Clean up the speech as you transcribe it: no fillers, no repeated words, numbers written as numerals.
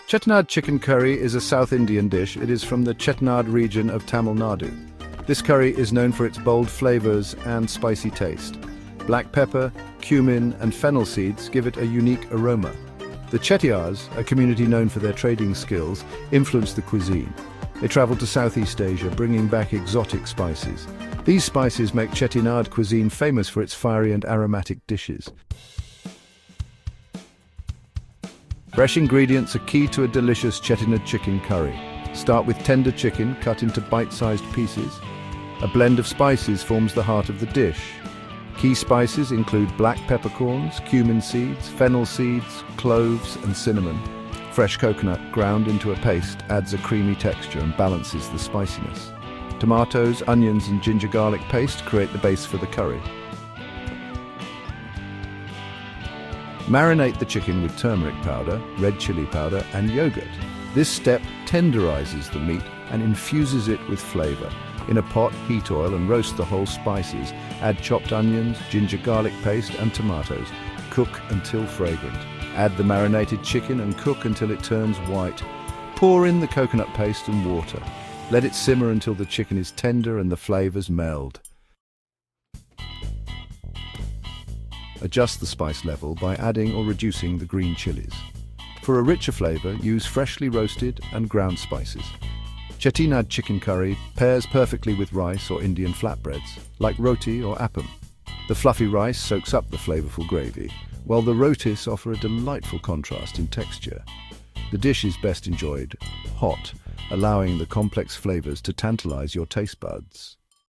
Chettinad chicken curry is a South Indian dish. It is from the Chettinad region of Tamil Nadu. This curry is known for its bold flavors and spicy taste. Black pepper, cumin, and fennel seeds give it a unique aroma. The Chettiars, a community known for their trading skills, influenced the cuisine. They traveled to Southeast Asia, bringing back exotic spices. These spices make Chettinad cuisine famous for its fiery and aromatic dishes. Fresh ingredients are key to a delicious Chettinad chicken curry. Start with tender chicken cut into bite-sized pieces. A blend of spices forms the heart of the dish. Key spices include black peppercorns, cumin seeds, fennel seeds, cloves, and cinnamon. Fresh coconut ground into a paste adds a creamy texture and balances the spiciness. Tomatoes, onions, and ginger garlic paste create the base for the curry. Marinate the chicken with turmeric powder, red chili powder, and yogurt. This step tenderizes the meat and infuses it with flavor. In a pot, heat oil and roast the whole spices. Add chopped onions, ginger garlic paste, and tomatoes. Cook until fragrant. Add the marinated chicken and cook until it turns white. Pour in the coconut paste and water. Let it simmer until the chicken is tender and the flavors meld. Adjust the spice level by adding or reducing the green chilies. For a richer flavor, use freshly roasted and ground spices. Chettinad chicken curry pairs perfectly with rice or Indian flatbreads, like roti or appam. The fluffy rice soaks up the flavorful gravy, while the rotis offer a delightful contrast in texture. The dish is best enjoyed hot, allowing the complex flavors to tantalize your taste buds.